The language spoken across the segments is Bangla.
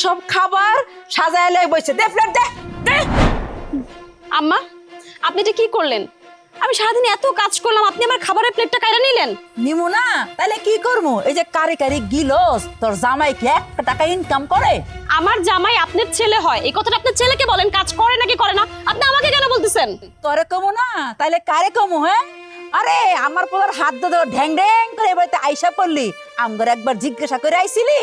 সব খাবার সাজায় লয়ে বসে দে প্লেট দে দে। আম্মা আপনি এটা কি করলেন? আমি সারাদিন এত কাজ করলাম, আপনি আমার খাবারের প্লেটটা কাইরা নিলেন। নিমু না তাহলে কি করবো? এই যে কারি কারি গিলস, তোর জামাই কি 1 টাকা ইনকাম করে? আমার জামাই আপনার ছেলে হয়, এই কথাটা আপনার ছেলেকে বলেন, কাজ করে নাকি করে না আপনি আমাকে কেন বলতেছেন? তোরে কমু না তাহলে কারে কমু? হ্যাঁ, আরে আমার পোলার হাত ধরে ঢ্যাং ঢ্যাং করে এবারে আইসা পড়লি, আমগর একবার জিজ্ঞাসা করে আইছিলি?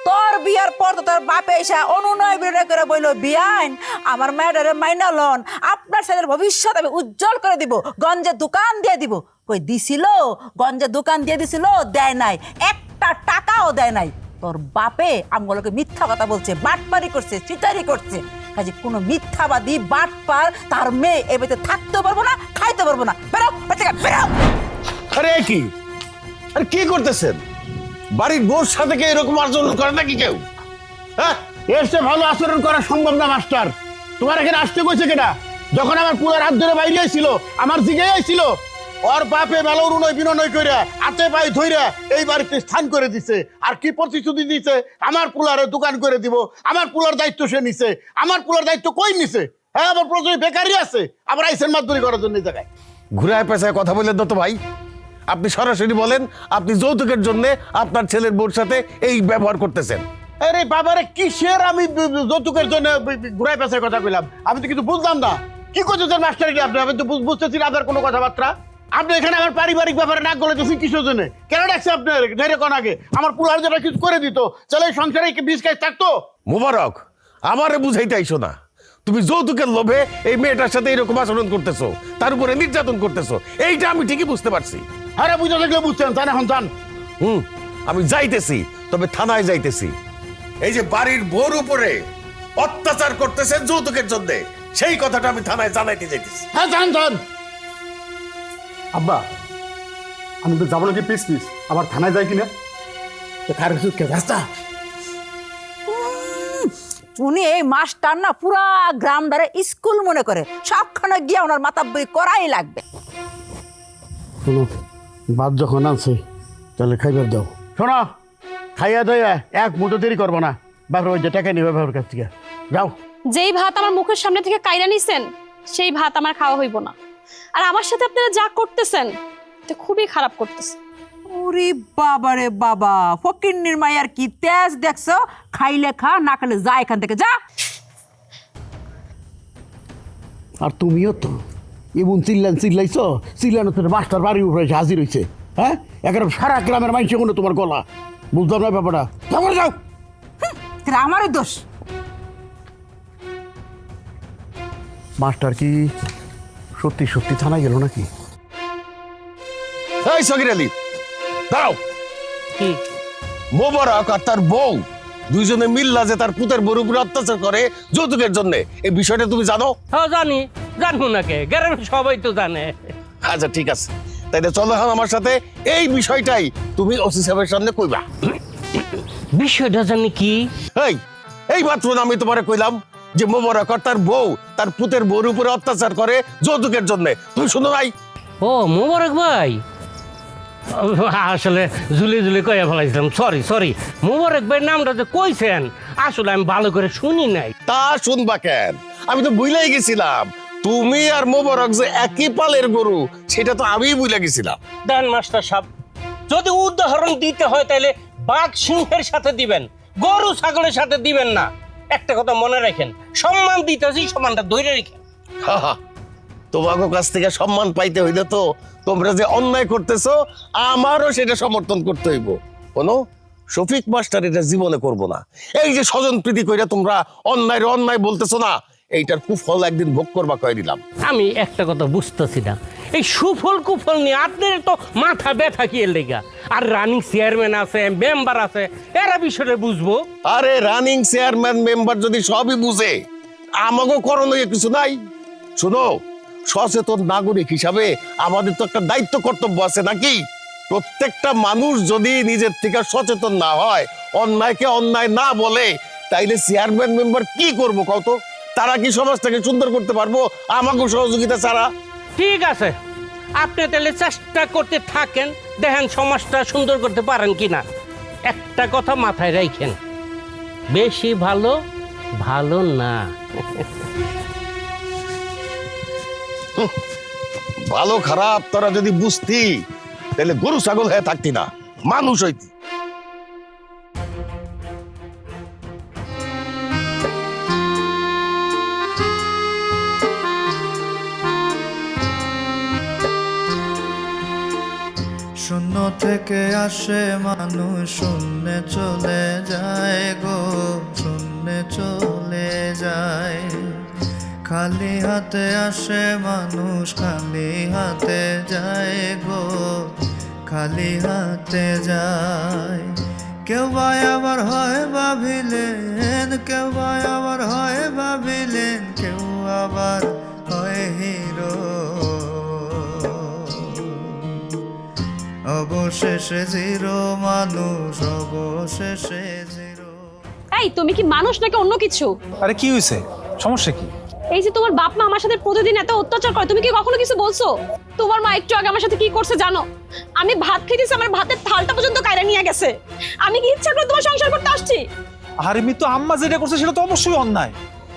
তোর বিয়ার পর তো তোর বাপে এসে অনুনয় বিনয় করে বইল, বিয়ান আমার মেয়েটারে মাইনা লন, আপনার ছেলের ভবিষ্যৎ আমি উজ্জ্বল করে দিব, গঞ্জে দোকান দিয়ে দিব। কই দিছিল? গঞ্জে দোকান দিয়ে দিছিল? দেয় নাই, একটা টাকাও দেয় নাই। তোর বাপে আমগুলোকে মিথ্যা কথা বলছে, বাটপারি করছে, চিটারি করছে। কাজে কোনো মিথ্যাবাদী বাটপার তার মেয়ে এ বাড়িতে থাকতে পারবো না, খাইতে পারবো না। বেরো বেরো। আরে কি আরে কি করতেছেন? বাড়ির বউর সাথে কি এরকম আচরণ করে নাকি কেউ? হ্যাঁ, এর চেয়ে ভালো আচরণ করা সম্ভব না মাস্টার। তোমার এখানে আসতে কইছে কেনা? যখন আমার পুরার হাত ধরে বাইরে আইছিল, আমার জিগে আইছিল, ওর বাপে বেলর উনয় বিনয় কইরা হাতে পায়ে ধইরা এই বাড়িতে স্থান করে দিছে। আর কি প্রতিশ্রুতি দিছে? আমার পুলারে দোকান করে দিব, আমার পুলার দায়িত্ব সে নিছে। আমার পুলার দায়িত্ব কই নিছে? হ্যাঁ, আমার প্রচুর বেকারই আছে, আবার আইসেন মাদুরি করার জন্য এই জায়গায়। ঘুরায় পেঁচায় কথা বললেন তো ভাই। আপনি সরাসরি বলেন আপনি যৌতুকের জন্য আপনার ছেলের বউর সাথে এই ব্যবহার করতেছেন। আরে বাবারে, কিসের আমি যৌতুকের জন্য ঘুরাই পেঁচায় কথা কইলাম? আমি তো কিছু বুঝলাম না। কি করতেছেন মাস্টার? কি আপনি? আমি তো বুঝতেছি না আপনার কোনো কথাবার্তা। আপনি এখানে আমার পারিবারিক ব্যাপারে নাক গলাইতেছেন কিসের জন্য? কেন ডাকছে আপনার? ধৈর্য কোন আগে আমার পুলার যেটা কিছু করে দিত, চলে এই সংসারে কি বীজ কাজ থাকতো? মুবারক, আমারে বুঝাইতে আইসো না। তুমি যৌতুকের লোভে এই মেয়েটার সাথে এরকম আচরণ করতেছো, তার উপরে নির্যাতন করতেছো, এইটা আমি ঠিকই বুঝতে পারছি। আরে বুঝে থাকলে বুঝছেন, তাই এখন যান। আমি যাইতেছি, তবে থানায় যাইতেছি। এই যে বাড়ির বউর উপরে অত্যাচার করতেছেন যৌতুকের জন্য, সেই কথাটা আমি থানায় জানাইতে যাইতেছি। হ্যাঁ, যান যান। আব্বা, আমি তো যাবো নাকি পিস পিস? আবার থানায় যাই কিনা? কার কে রাস্তা? উনি এই মাস্টার না পুরা গ্রাম ধরে স্কুল মনে করে, সবখানে গিয়ে ওনার মাথা বই করাই লাগবে। শোনো, ভাত যখন আনছে তাহলে খাইবার দাও। শোনো, খাইয়া দইয়া এক মুঠো দেরি করবো না। বাপরে ওই যে টাকা নিবে বাবার কাছ থেকে, যাও। যেই ভাত আমার মুখের সামনে থেকে কাইরা নিছেন, সেই ভাত আমার খাওয়া হইব না। আর আমার সাথে আপনারা যা করতেছেন এটা খুবই খারাপ করতেছেন। ওরে বাবা রে বাবা, ফকিন্নির মাইয়ার কি তেজ দেখছো? খাইলে খা, না খেলে যা এখান থেকে, যা। আর তুমিও তো এমন চিল্লাইছো, চিল্লানো তোর মাস্টার বাড়ির উপরে এসে হাজির হয়েছে। হ্যাঁ, একেবারে সারা গ্রামের মানুষ কোনো তোমার গলা। বুঝলাম না ব্যাপারটা। তারপরে যাও। এটা আমারই দোষ। মাস্টার কি সত্যি সত্যি থানায় গেল নাকি? এই সগির আলী, দাঁড়াও। কি? মোবারক আর তার বউ দুইজনে মিল্লা যে তার পুতের বউর উপরে অত্যাচার করে যৌতুকের জন্য, এই বিষয়টা তুমি জানো? হ্যাঁ জানি, জানবো নাকি, গ্রামের সবাই তো জানে। আচ্ছা ঠিক আছে, তাইলে চলো এখন আমার সাথে এই বিষয়টাই তুমি ওসি সাহেবের সামনে কইবা। বিষয়টা জানি কি? এই মাত্র আমি তোমারে কইলাম যে মোবারক আর তার বউ তার পুতের বউর উপরে অত্যাচার করে যৌতুকের জন্য, তুমি শুনো নাই? ও মোবারক ভাই, আসলে ঝুলি কইয়া ফেলাইছিলাম, সরি। মোবারক ভাই নামটা যে কইছেন আসলে আমি ভালো করে শুনি নাই। তা শুনবা কেন, আমি তো ভুলেই গেছিলাম তুমি আর মোবারক যে একই পালের গরু, সেটা তো আমিই ভুলে গেছিলাম। দেন মাস্টার সাহেব, যদি উদাহরণ দিতে হয় তাহলে বাঘ সিংহের সাথে দিবেন, গরু ছাগলের সাথে দিবেন না। একটা কথা মনে রাখেন, সম্মান দিতেছি, সম্মানটা ধরে রেখেন। তোমাকে কাছ থেকে সম্মান পাইতে হইলে তো তোমরা যে অন্যায় করতেছো আমারও সেটা সমর্থন করতে হইব। কোনো শফিক মাস্টার এটা জীবনে করব না। এই যে স্বজন প্রীতি কইরা তোমরা অন্যায় বলতেছো না, এইটার কুফল একদিন ভোগ করবা কয়ে দিলাম। আমি একটা কথা বুঝতেছি না, এই সুফল কুফল নিয়ে আপনার তো মাথা ব্যথা কি এর লেগা? আর রানিং চেয়ারম্যান আছে, মেম্বার আছে, এরা বিষয়টা বুঝবো। আরে রানিং চেয়ারম্যান মেম্বার যদি সবই বুঝে, আমাকে করণীয় কিছু নাই? শোনো, সচেতন নাগরিক হিসাবে আমাদের তো একটা দায়িত্ব কর্তব্য আছে নাকি? প্রত্যেকটা মানুষ যদি নিজের থেকে সচেতন না হয়, অন্যায়কে অন্যায় না বলে, তাইলে চেয়ারম্যান মেম্বার কি করবো কত? তারা কি সমাজটাকে সুন্দর করতে পারবো আমাকে সহযোগিতা ছাড়া? ঠিক আছে, আপনি তাহলে চেষ্টা করতে থাকেন, দেখেন সমাজটা সুন্দর করতে পারেন কিনা। একটা কথা মাথায় রাখেন, বেশি ভালো ভালো না। ভালো খারাপ তোরা যদি বুঝতি তাহলে গরু ছাগল হয়ে থাকতি না, মানুষ হইতি। শূন্য থেকে আসে মানুষ, শূন্যে চলে যায় গো, শূন্যে চলে যায়। খালি হাতে আসে মানুষ, খালি হাতে যায় গো, খালি হাতে যায়। কেউ বা আবার হয় ভাবিলেন, কেউ বা আবার হয় ভাবিলেন, কেউ আবার হয় হিরো। অবশেষে জিরো মানুষ, অবশেষে জিরো। এই তুমি কি মানুষ নাকি অন্য কিছু? আরে কি হয়েছে, সমস্যা কি? এই যে তোমার বাপ মা আমার সাথে প্রতিদিন এত অত্যাচার করে, তুমি কি কখনো কিছু বলছো? তোমার মা একটু আগে আমার সাথে কি করছে জানো? আমি ভাত খেতেছি, আমার ভাতের থালটা পর্যন্ত কায়রা নিয়ে গেছে। আমি কি ইচ্ছা করে তোমার সংসার করতে আসছি? আরে তো আম্মা যেটা করছে সেটা তো অবশ্যই অন্যায়,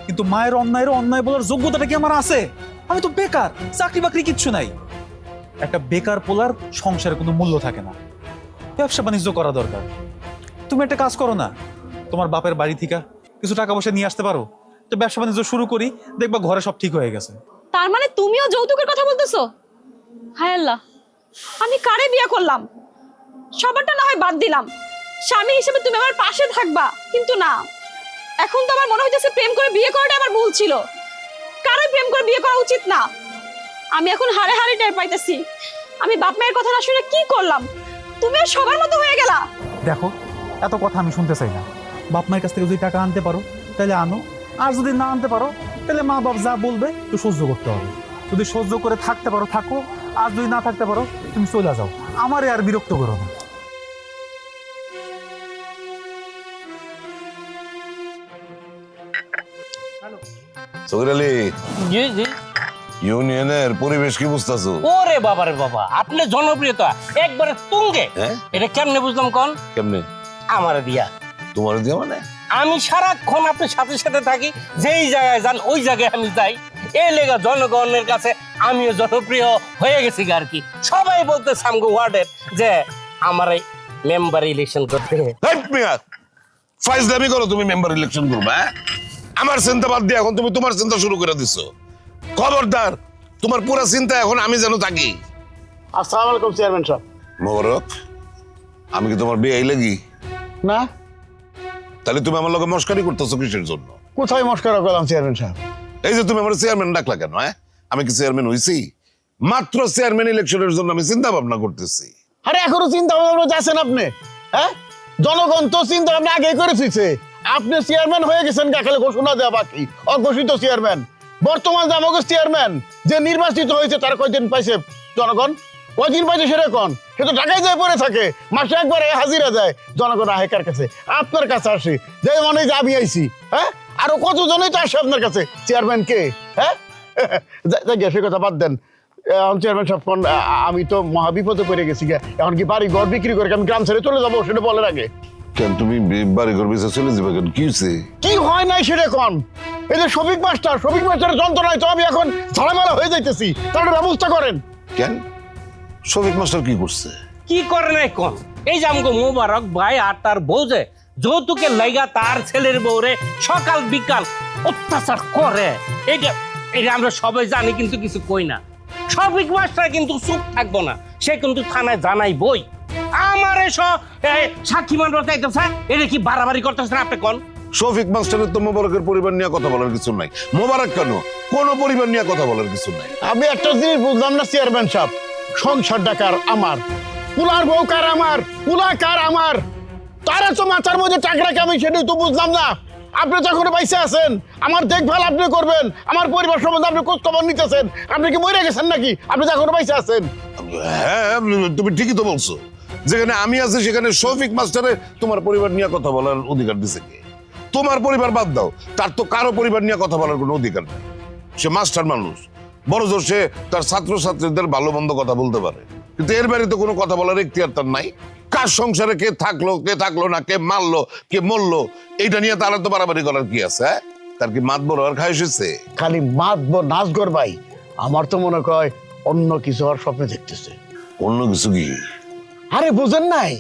কিন্তু মায়ের অন্যায়ের অন্যায় বলার যোগ্যতাটা কি আমার আছে? আমি তো বেকার, চাকরি বাকরি কিচ্ছু নাই। একটা বেকার পোলার সংসারে কোনো মূল্য থাকে না, ব্যবসা বাণিজ্য করা দরকার। তুমি একটা কাজ করো না, তোমার বাপের বাড়ি থেকে কিছু টাকা পয়সা নিয়ে আসতে পারো, তো ব্যবসা বাণিজ্য শুরু করি, দেখবা ঘরে সব ঠিক হয়ে গেছে। তার মানে তুমিও যৌতুকের কথা বলতেছো? হায় আল্লাহ, আমি কারে বিয়ে করলাম? সবারটা না হয় বাদ দিলাম, স্বামী হিসেবে তুমি আমার পাশে থাকবা, কিন্তু না, এখন তো আমার মনে হচ্ছে প্রেম করে বিয়ে করাটা আমার ভুল ছিল। কারোই প্রেম করে বিয়ে করা উচিত না। আমি এখন হাড়ে হাড়ে টের পাইতেছি আমি বাপ মায়ের কথা না শুনে কি করলাম। তুমি আর সবার মতো হয়ে গেলা। দেখো, এত কথা আমি শুনতে চাই না। বাপ মায়ের কাছ থেকে যদি টাকা আনতে পারো তাহলে আনো, আর যদি না আনতে পারো তাহলে মা বাপ যা বলবে তো সহ্য করতে হবে। যদি সহ্য করে থাকতে পারো থাকো, আর যদি না থাকতে পারো তুমি চলে যাও, আমারে আর বিরক্ত করো না। সগির আলী, জি জি। ইউনিয়নের পরিবেশ কি বুঝতেছো? ওরে বাবা রে বাবা, আপনি জনপ্রিয়তা একবারে তুঙ্গে। হ্যাঁ? এটা কেমনে বুঝলাম কোন? কেমনে? আমার দিয়া। তোমার দিয়ে মানে? আমি সারাক্ষণ আপনার সাথে সাথে থাকি, যেই জায়গায় যান ওই জায়গায় আমি যাই। এই লেগা জনগণের কাছে আমিও জনপ্রিয় হয়ে গেছি আর কি। সবাই বলতে সামগো ওয়ার্ডের যে আমার এই মেম্বার ইলেকশন করতে। ফাইজলামি করো তুমি, মেম্বার ইলেকশন করবা? হ্যাঁ? আমার চিন্তা বাদ দিয়ে এখন তুমি তোমার চিন্তা শুরু করে দিছো। খবরদার, তোমার পুরা চিন্তা এখন আমি যেন থাকি। আসসালামু আলাইকুম চেয়ারম্যান সাহেব। মোবারক, আমি কি তোমার বিয়ে লাগি? না, তাহলে তুমি আমার লগে মস্কারি করতেছো কিসের জন্য? কোথায় মস্কারা করলাম চেয়ারম্যান সাহেব? এই যে তুমি আমার চেয়ারম্যান ডাকলা কেন? হ্যাঁ, আমি কি চেয়ারম্যান হইছি? মাত্র চেয়ারম্যান ইলেকশনের জন্য আমি চিন্তা ভাবনা করতেছি। আরে এখনো চিন্তা ভাবনা যাচ্ছেন আপনি? হ্যাঁ, জনগণ তো চিন্তা ভাবনা আগে করে ফিরছে। আপনি চেয়ারম্যান হয়ে গেছেন, খালি ঘোষণা দেওয়া বাকি। অঘোষিত চেয়ারম্যান। বর্তমান যে আমাকে চেয়ারম্যান যে নির্বাচিত হয়েছে তার কয়দিন পাইছে জনগণ? কয়দিন পাইছে সেটা কোন? সে তো ঢাকায় যায় পড়ে থাকে, মাসে একবার হাজিরা যায়। জনগণ আহেকার কাছে, আপনার কাছে আসে, যে মনে যে আমি আইছি। হ্যাঁ, আরো কতজনই তো আসে আপনার কাছে। চেয়ারম্যান কে? হ্যাঁ, সে কথা বাদ দেন। এখন চেয়ারম্যান সাহেব কোন? আমি তো মহাবিপদে পড়ে গেছি। এখন কি বাড়ি ঘর বিক্রি করে আমি গ্রাম ছেড়ে চলে যাবো? সেটা বলার আগে কেন তুমি বাড়ি ঘর বেঁচে চলে যাবে কেন? কি হয়েছে? কি হয় নাই সেটা কোন? এই যে শফিক মাস্টারের যন্ত্রণায় তো আমি এখন ঝাড়ামেলা হয়ে যাইতেছি, তার ব্যবস্থা করেন। কেন শফিক মাস্টার কি করছে? কি করে নাই কোন? এই যে আমগো মোবারক ভাই আর তার বউ যে যৌতুকের লাইগা তার ছেলের বউরে সকাল বিকাল অত্যাচার করে, এটা এটা আমরা সবাই জানি, কিন্তু কিছু কই না। শফিক মাস্টার কিন্তু চুপ থাকবো না, সে কিন্তু থানায় জানাই বই। আমার সাক্ষী মানব চাইতেছে, এটা কি বাড়াবাড়ি করতেছেন আপনি কোন? শফিক মাস্টারের তো মোবারকের পরিবার নিয়ে কথা বলার কিছু নাই। মোবারক কেন, কোন পরিবার নিয়ে কথা বলার কিছু নাই। আমি একটা জিনিস বুঝলাম না চেয়ারম্যান সাহেব, সংসারটা কার? আমার। পুলার বউ কার? আমার। পুলা কার? আমার। তারা তো মাথার মধ্যে টাকরাকে, আমি সেটাই তো বুঝলাম না। আপনি যখন পয়সা আছেন, আমার দেখভাল আপনি করবেন, আমার পরিবার সম্বন্ধে আপনি খোঁজ খবর নিতেছেন। আপনি কি মরে গেছেন নাকি? আপনি যখন পয়সা আছেন। হ্যাঁ, তুমি ঠিকই তো বলছো। যেখানে আমি আছি সেখানে শফিক মাস্টারে তোমার পরিবার নিয়ে কথা বলার অধিকার দিছে কে? তোমার পরিবার বাদ দাও, তার তো কারো পরিবার নিয়ে কথা বলার কোনো অধিকার নেই। সে মাস্টার মানুষ, বড় জোর সে তার ছাত্রছাত্রীদের ভালো মন্দ কথা বলতে পারে, কিন্তু এর বাইরে তো কোনো কথা বলার এখতিয়ার তার নাই। কার সংসারে কে থাকলো না, কে মারলো কে মরলো, এইটা নিয়ে তারা তো বাড়াবাড়ি করার কি আছে? হ্যাঁ? তার কি মাত বড় আর খাই এসেছে? খালি মাতবো নাচগর ভাই, আমার তো মনে হয় অন্য কিছু আর স্বপ্নে দেখতেছে। অন্য কিছু কি? আরে বুঝেন নাই,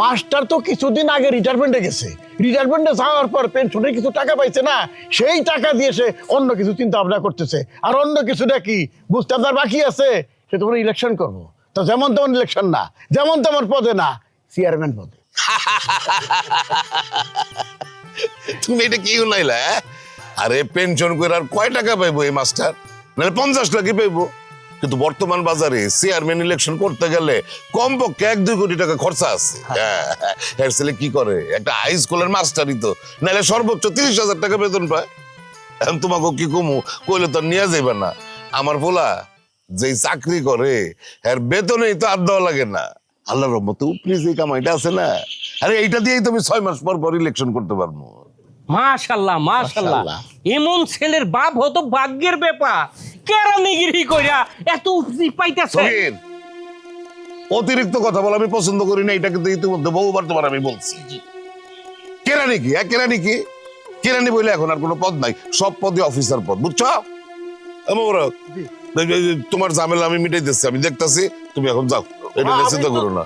মাস্টার তো কিছুদিন আগে রিটায়ারমেন্টে গেছে। রিটায়ারমেন্টে যাওয়ার পর পেনশনের কিছু টাকা পাইছে না, সেই টাকা দিয়ে সে অন্য কিছু চিন্তা ভাবনা করতেছে। আর অন্য কিছুটা কি বুঝতে আপনার বাকি আছে? সে তোমার ইলেকশন করবো, তো যেমন তেমন ইলেকশন না, যেমন তেমন পদে না, চেয়ারম্যান পদে। তুমি এটা কি উনাইলা? আরে পেনশন করে আর কয় টাকা পাইবো এই মাস্টার? নাহলে 50 লাখই পাইবো। কিন্তু বর্তমান বাজারে চেয়ারম্যান ইলেকশন করতে গেলে কমপক্ষে 1-2 কোটি টাকা খরচা আছে। এর ছেলে কি করে? একটা হাই স্কুলের মাস্টারই তো, নাহলে সর্বোচ্চ 30,000 টাকা বেতন পায়। এখন তোমাকে কি কমু কইলে তো নিয়ে যাইবা না। আমার পোলা যেই চাকরি করে এর বেতনেই তো আর দেওয়া লাগে না। আল্লাহর রহমতে উপরি যে কামাইটা আছে না, আরে এইটা দিয়েই তুমি 6 মাস পর পর ইলেকশন করতে পারবো। মাশাআল্লাহ মাশাআল্লাহ, এমন ছেলের বাপ হতো ভাগ্যের ব্যাপার। কেরানিগিরি কইরা এত উপরি পাইতেছে। সগীর, অতিরিক্ত কথা বলা আমি পছন্দ করি না, এটা কিন্তু ইতিমধ্যে বহুবার তোমার আমি বলছি। কেরানি কি? কেরানি কি? কেরানি বলে এখন আর কোনো পদ নাই, সব পদই অফিসার পদ, বুঝছো? তোমার ঝামেলা আমি মিটাই দিচ্ছি, আমি দেখতেছি, তুমি এখন যাও, এটা নিয়ে চিন্তা করো না।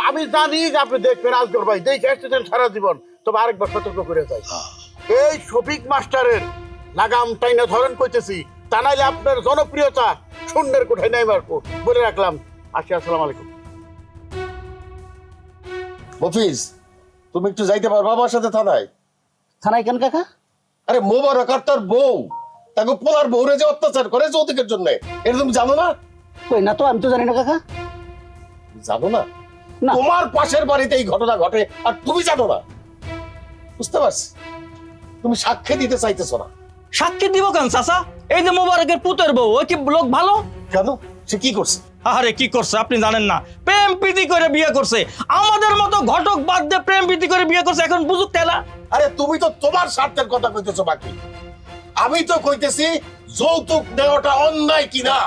আমি জানি যে আপনি দেখবেন আজগর ভাই, দেখে আসতেছেন সারা জীবন, তবে আরেকবার সতর্ক করে যাই, এই শফিক মাস্টারের লাগাম টাইনা ধরেন কইতেছি, তা নাইলে আপনার জনপ্রিয়তা শূন্যের কোঠায় নাই মারবো বলে রাখলাম। আসি, আসসালামু আলাইকুম। অফিস, তুমি একটু যাইতে পারো বাবার সাথে থানায়? থানায় কেন কাকা? আরে মোবারক আর তার বউ, তাকে পোলার বউরে যে অত্যাচার করে যৌতুকের জন্য, এটা তুমি জানো না? কই না তো, আমি তো জানি না কাকা। জানো না? না। তোমার পাশের বাড়িতে এই ঘটনা ঘটে আর তুমি জানো না? বুঝতে পারছি, তুমি সাক্ষী দিতে চাইতেছো না। সাক্ষী দিব কেন চাচা? এই যে মোবারকের পুতের বউ, ওই কি লোক ভালো? কেন? সে কি করছে? আরে কি করছে আপনি জানেন না? প্রেম প্রীতি করে বিয়ে করছে। আমাদের মতো ঘটক বাদ দিয়ে প্রেম প্রীতি করে বিয়ে করছে, এখন বুঝুক তেলা। আরে তুমি তো তোমার স্বার্থের কথা কইতেছো বাকি, আমি তো কইতেছি যৌতুক দেওয়াটা অন্যায় কিনা।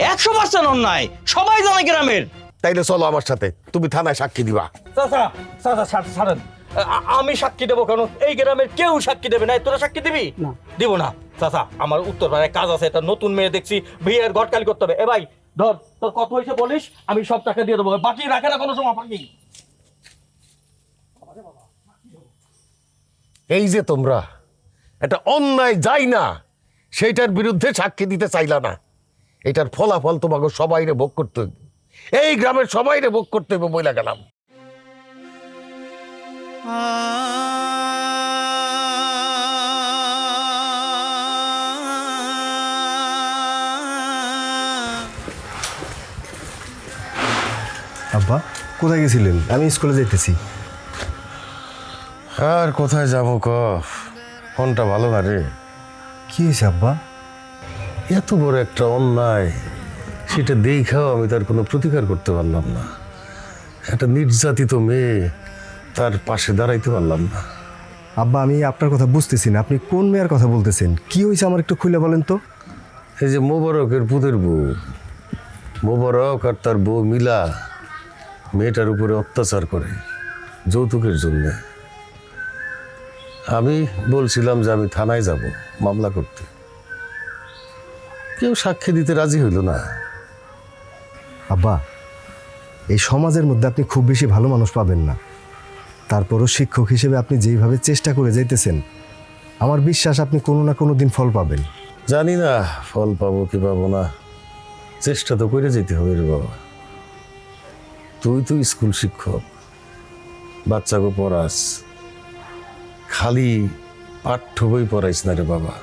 100% অন্যায়, সবাই জানে গ্রামের। তাইলে চলো আমার সাথে, তুমি থানায় সাক্ষী দিবা। চাচা চাচা ছাড়েন, আমি সাক্ষী দেবো কেন? এই গ্রামের কেউ সাক্ষী দেবে না, তোরা সাক্ষী দিবি? না দিব না চাচা, আমার উত্তর পাড়ায় কাজ আছে, একটা নতুন মেয়ে দেখছি, বিয়ের ঘটকালি করতে হবে। এ ভাই ধর, তোর কত হয়েছে বলিস, আমি সব টাকা দিয়ে দেবো, বাকি রাখে না কোনো সময় বাকি। এই যে তোমরা এটা অন্যায় যাই না, সেইটার বিরুদ্ধে সাক্ষী দিতে চাইলা না, এটার ফলাফল তোমাকে সবাইরে ভোগ করতে হইব, এই গ্রামের সবাইরে ভোগ করতে হইব বইলা গেলাম। আব্বা কোথায় গেছিলেন? আমি স্কুলে যাইতেছি। আর কোথায় যাবো ক, ফোনটা ভালো না রে। কি হয়েছে আব্বা? এত বড় একটা অন্যায়, সেটা দেখাও আমি তার কোনো প্রতিকার করতে পারলাম না। একটা নির্যাতিত মেয়ে, তার পাশে দাঁড়াইতে পারলাম না। আব্বা আমি আপনার কথা বুঝতেছি না, আপনি কোন মেয়ের কথা বলতেছেন? কি হয়েছে আমার একটু খুলে বলেন তো। এই যে মোবারকের পুতের বউ, মোবারক আর তার বউ মিলা মেয়েটার উপরে অত্যাচার করে যৌতুকের জন্য। আমি বলছিলাম যে আমি থানায় যাব মামলা করতে, কেউ সাক্ষী দিতে রাজি হইল না। আব্বা এই সমাজের মধ্যে আপনি খুব বেশি ভালো মানুষ পাবেন না, তারপরও শিক্ষক হিসেবে আপনি যেইভাবে চেষ্টা করে যাইতেছেন, আমার বিশ্বাস আপনি কোনো না কোনো দিন ফল পাবেন। জানি না ফল পাবো কি পাবো না, চেষ্টা তো করে যেতে হবে রে বাবা। তুই তো স্কুল শিক্ষক, বাচ্চাকে পড়াস, খালি পাঠ্য বই পড়াইস না রে বাবা,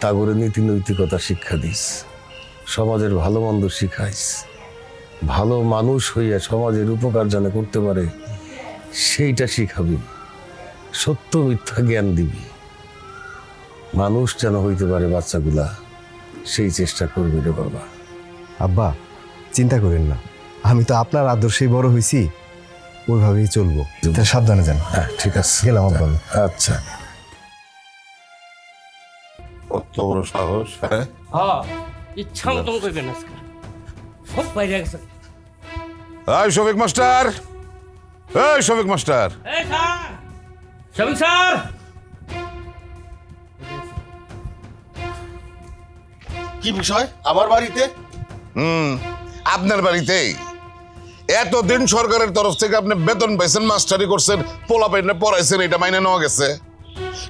তা করে নীতি নৈতিকতা শিক্ষা দিস, সমাজের ভালো মন্দ শিখাইস, ভালো মানুষ হইয়া সমাজের উপকার যেন করতে পারে সেইটা শিখাবি, সত্য মিথ্যা জ্ঞান দিবি, মানুষ যেন হইতে পারে বাচ্চাগুলা, সেই চেষ্টা করবি রে বাবা। আব্বা চিন্তা করেন না, আমি তো আপনার আদর্শেই বড় হয়েছি, ওইভাবেই চলবো। তা সাবধানে যান। হ্যাঁ ঠিক আছে, গেলাম আব্বা। আচ্ছা। কত বড় সাহস! হ্যাঁ হ্যাঁ, ইচ্ছা মতন করবেন আজকে, সব বাইরে গেছে। শফিক মাস্টার, এই শফিক মাস্টার, এই স্যার, শফিক স্যার। কি বিষয় আমার বাড়িতে? আপনার বাড়িতেই এতদিন সরকারের তরফ থেকে আপনি বেতন পাইছেন, মাস্টারি করছেন, পোলা পাইনে পড়াইছেন, এটা মাইনে নেওয়া গেছে।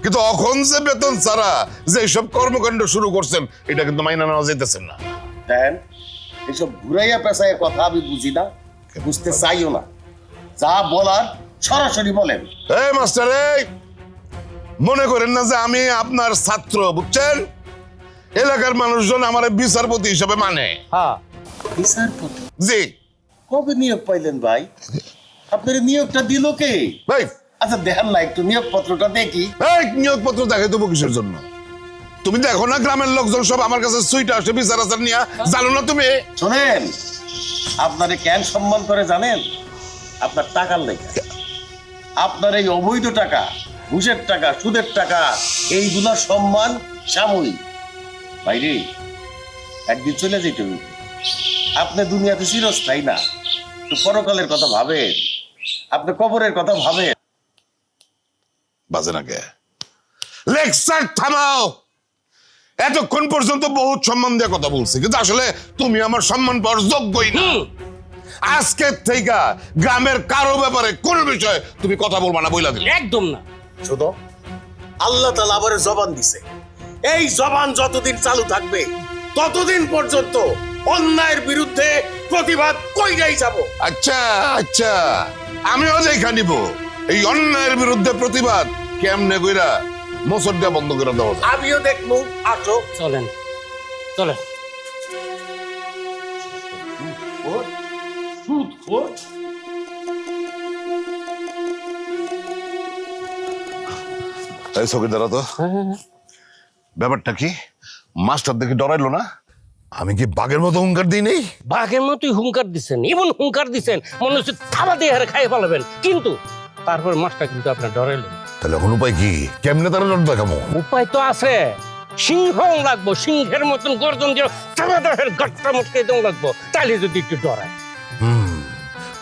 কিন্তু এখন যে বেতন ছাড়া যে সব কর্মকাণ্ড শুরু করছেন, এটা কিন্তু মাইনে নেওয়া যেতেছেন না। দেন, এসব ঘুরাইয়া পেঁচাইয়া কথা আমি বুঝি না, বুঝতে চাইও না। যা বলার সরাসরি বলেন। এই মাস্টার, এই মনে করেন না যে আমি আপনার ছাত্র, বুঝছেন? এলাকার মানুষজন আমার বিচারপতি হিসেবে মানে। হ্যাঁ, বিচারপতি? জি। কবে নিয়োগ পাইলেন ভাই? আপনার এই নিয়োগটা দিল কে? ভাই, আচ্ছা দেখেন না, একটু নিয়োগপত্রটা দেখি। এই নিয়োগপত্র দেখাই দেবো কিসের জন্য? তুমি দেখো না গ্রামের লোকজন সব আমার কাছে সুইটা আসে বিচার আচার নিয়ে, জানো না তুমি? শোনেন, আপনারে কেন সম্মান করে জানেন? আপনার টাকার লেগে। আপনার এই অবৈধ টাকা, ঘুষের টাকা, সুদের টাকা, এইগুলা সম্মান সাময়িক। বাইরে একদিন চলে যেতে হবে। আপনি দুনিয়াতে চিরস্থায়ী না। তো পরকালের কথা ভাবেন, আপনি কবরের কথা ভাবেন। বাজে না কে? লেকচার থামাও। এতক্ষণ পর্যন্ত বহুত সম্মান দিয়ে কথা বলছি, কিন্তু আসলে তুমি আমার সম্মান পাওয়ার যোগ্যই না। আজকে থেকে গ্রামের কারো ব্যাপারে কোন বিষয়ে তুমি কথা বলবা না, বইলা দিলে। একদম না। শুনো, আল্লাহ তাআলা আবার জবান দিছে। এই জবান যতদিন চালু থাকবে, ততদিন পর্যন্ত অন্যায়ের বিরুদ্ধে প্রতিবাদ কইরাই যাব। আচ্ছা আচ্ছা, আমিও দেখা নিব এই অন্যায়ের বিরুদ্ধে প্রতিবাদ কেমনে কইরা মোচড় দেওয়া বন্ধ করে দেওয়া যায়। আমিও দেখবো। আসো, চলেন চলেন। এই চকিদারা তো ব্যাপারটা কি? মাস্টার দেখে ডরাইলো না? আমি কি বাঘের মতো হুঙ্কার দিই নেই? বাঘের মতোই হুঙ্কার দিচ্ছেন, এমন হুঙ্কার দিচ্ছেন মনে হচ্ছে থাবা দিয়ে হারে খাইয়ে ফেলাবেন, কিন্তু তারপর মাছটা কিন্তু আপনার ডরাইল। তাহলে এখন উপায় কি? কেমনে তারা ডর দেখাবো? উপায় তো আছে, সিংহ লাগবো, সিংহের মতন গর্জন দিয়ে থাবা দেহের গাট্টা মুটকে দেওয়া লাগবো, তাহলে যদি একটু ডরায়।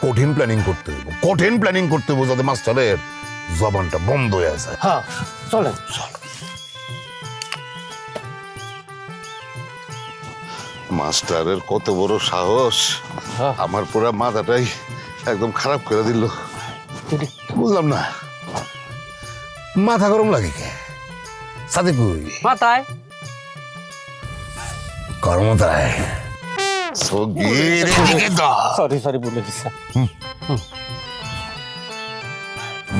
কঠিন প্ল্যানিং করতে হইব, কঠিন প্ল্যানিং করতে হইব যাতে মাস্টারের জবানটা বন্ধ হয়ে যায়। হ্যাঁ চলেন। মাস্টারের কত বড় সাহস! আমার পুরা মাথাটাই একদম খারাপ করে দিল। বুঝলাম না, মাথা গরম লাগে কে? সাথে কই মাথায় কর্মতায় সরি বলে দিচ্ছা।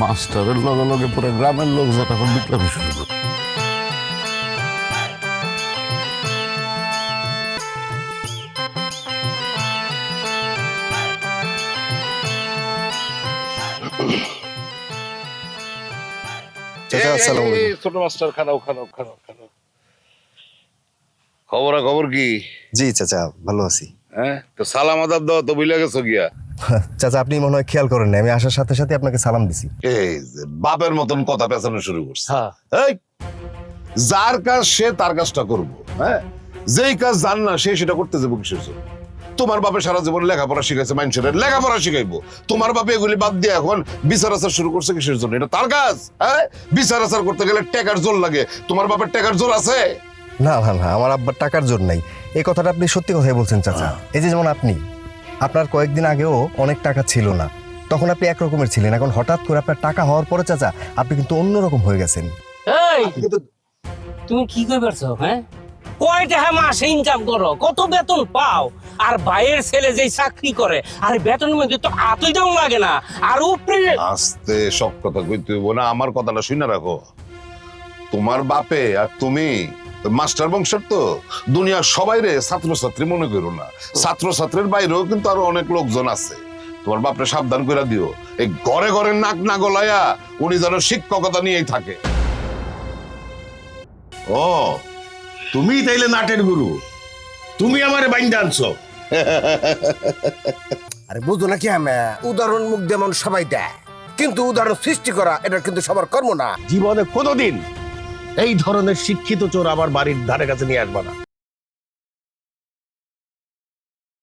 মাস্টারের লগে লগে পুরো গ্রামের লোক যা তখন বিপ্লবী শুরু করে। চাচা আসসালামু আলাইকুম। ছোট মাস্টার, খানাও। খবর কি? জি চাচা, ভালো আছি। হ্যাঁ, তো সালাম আদাব দাও তো, বুঝলে গেছো গিয়া? চাচা আপনি মনে হয় খেয়াল করেন না, আমি আসার সাথে সাথে আপনাকে সালাম দিছি। এই যে বাপের মতন কথা পেছানো শুরু করছে। হ্যাঁ। এই, যার কাজ সে তার কাজটা করবো, হ্যাঁ? যেই কাজ জান না সে সেটা করতে যাবো কিসের জন্য? তোমার বাপে সারা জীবন লেখাপড়া শিখাইছে, মানুষের লেখাপড়া শিখাইবো। তোমার বাপে এগুলি বাদ দিয়ে এখন বিচার আচার শুরু করছে কিসের জন্য? এটা তার কাজ, হ্যাঁ? বিচার আচার করতে গেলে টাকার জোর লাগে। তোমার বাপের টাকার জোর আছে? না না না, আমার আব্বার টাকার জোর নাই। এই কথাটা আপনি সত্যি কথাই বলছেন চাচা। এই যে যেমন আপনার কয়েকদিন আগেও অনেক টাকা ছিল না, তখন আপনি একরকমের ছিলেন। এখন হঠাৎ করে আপনার টাকা হওয়ার পরে চাচা আপনি কিন্তু অন্যরকম হয়ে গেছেন। এই তুমি কি করে পারছো? হ্যাঁ, কয় টাকা মাসে ইনকাম করো, কত বেতন পাও? আর ভাইয়ের ছেলে যেই চাকরি করে, আর বেতনের মধ্যে তো আতই দাম লাগে না। আর উপরে আস্তে সব কথা কইতে হইব না, আমার কথাটা শুনে রাখো। তোমার বাপে আর তুমি মাস্টার বংশের, তো দুনিয়ার সবাই রে ছাত্রছাত্রী মনে করো না। ছাত্রছাত্রীর বাইরেও কিন্তু আরো অনেক লোকজন আছে। তোমার বাপরে সাবধান করে দিও, এই ঘরে ঘরে নাক না গলাইয়া উনি যেন শিক্ষকতা নিয়েই থাকে। ও, তুমি তাইলে নাটের গুরু, তুমি আমারে বাইন্দা আনছো। আরে বুঝো না কি, আমি উদাহরণ মুখ দিয়ে মানুষ সবাই দেয়, কিন্তু উদাহরণ সৃষ্টি করা এটা কিন্তু সবার কর্ম না। জীবনে কোনোদিন এই ধরনের শিক্ষিত চোর আমার বাড়ির ধারে কাছে নিয়ে আসবা না।